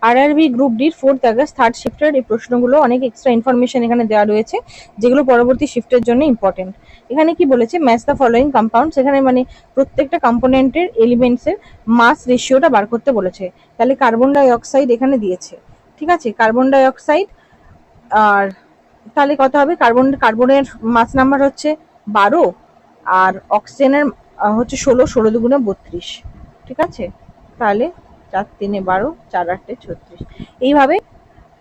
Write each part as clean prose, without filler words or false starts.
RRB group ডির 4th August 3rd শিফটের এই প্রশ্নগুলো অনেক এক্সট্রা ইনফরমেশন এখানে দেওয়া রয়েছে, যেগুলো পরবর্তী শিফটের জন্য ইম্পর্টেন্ট। এখানে কি বলেছে, ম্যাচ দ্য ফলোইং কম্পাউন্ডস, এখানে মানে প্রত্যেকটা কম্পোনেন্টের এলিমেন্টসের মাস রেশিওটা বার করতে বলেছে। তাহলে কার্বন ডাই অক্সাইড এখানে দিয়েছে, ঠিক আছে, কার্বন ডাই অক্সাইড, আর তাহলে কত হবে, কার্বনের মাস নাম্বার হচ্ছে 12 আর অক্সিজেনের হচ্ছে 16, 16 দুগুণে 32, ঠিক আছে। তাহলে 4 3 12, 4 8 36, এইভাবে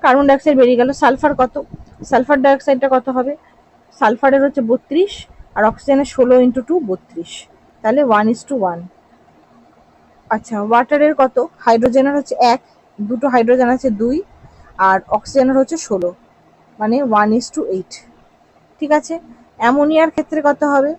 কার্বন ডাইঅক্সাইড বেরিয়ে গেল। সালফার কত, সালফার ডাইঅক্সাইডটা কত হবে, সালফারের হচ্ছে 32 আর অক্সিজেনের 16 × 2 32, তাহলে 1:1। আচ্ছা, ওয়াটারের কত, হাইড্রোজেনের হচ্ছে 1, দুটো হাইড্রোজেন আছে 2 আর অক্সিজেনের হচ্ছে 16, মানে 1:8, ঠিক আছে। অ্যামোনিয়ার ক্ষেত্রে কত হবে,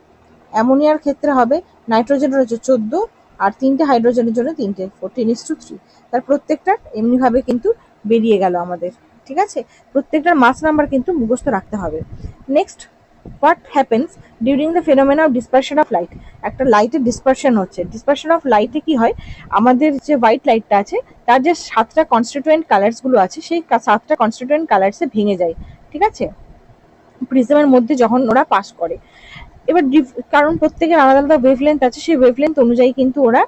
অ্যামোনিয়ার ক্ষেত্রে হবে নাইট্রোজেনের হচ্ছে 14 আর 3টে হাইড্রোজেনের জন্য 3টে, 14:3। তার প্রত্যেকটা এমনিভাবে কিন্তু বেরিয়ে গেল আমাদের, ঠিক আছে। প্রত্যেকটার মাস নাম্বার কিন্তু মুখস্থ রাখতে হবে। Next, what happens during the phenomena of dispersion of light. একটা লাইটের ডিসপারশন হচ্ছে, ডিসপারশন অফ লাইটে কি হয়, আমাদের যে হোয়াইট লাইটটা আছে তার যে 7টা কনস্টিটিউয়েন্ট কালার্সগুলো আছে সেই 7টা কনস্টিটিউয়েন্ট কালার্সে ভেঙে যায়, ঠিক আছে, প্রিজমের মধ্যে যখন ওরা পাস করে। এবার কারণ প্রত্যেকের আলাদা আলাদা ওয়েভলেন্থ আছে, সেই ওয়েভলেন্থ অনুযায়ী কিন্তু ওরা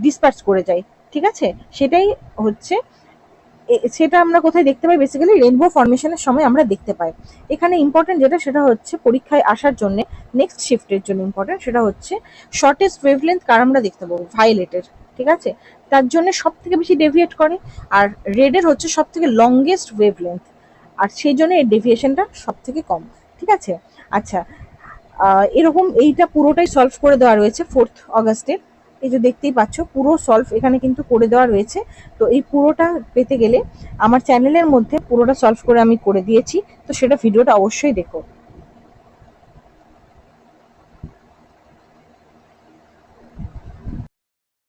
ডিসপার্স করে যায়, ঠিক আছে। সেটাই হচ্ছে, সেটা আমরা কোথায় দেখতে পাই, বেসিক্যালি রেইনবো ফর্মেশনের সময় আমরা দেখতে পাই। এখানে ইম্পর্টেন্ট যেটা, সেটা হচ্ছে পরীক্ষায় আসার জন্য নেক্সট শিফটের জন্য ইম্পর্টেন্ট, সেটা হচ্ছে শর্টেস্ট ওয়েভলেন্থ কার আমরা দেখতে পাবো, ভায়োলেটের, ঠিক আছে, তার জন্য সব থেকে বেশি ডেভিয়েট করে, আর রেডের হচ্ছে সব থেকে লংগেস্ট ওয়েভলেন্থ, আর সেই জন্য এর ডেভিয়েশনটা সব থেকে কম, ঠিক আছে। আচ্ছা, এরকম এইটা পুরোটাই সলভ করে দেওয়া রয়েছে 4th অগাস্টের, এই যে দেখতেই পাচ্ছ পুরো সলভ এখানে কিন্তু করে দেওয়া রয়েছে। তো এই পুরোটা পেতে গেলে আমার চ্যানেলের মধ্যে পুরোটা সলভ করে আমি করে দিয়েছি, তো সেটা ভিডিওটা অবশ্যই দেখো।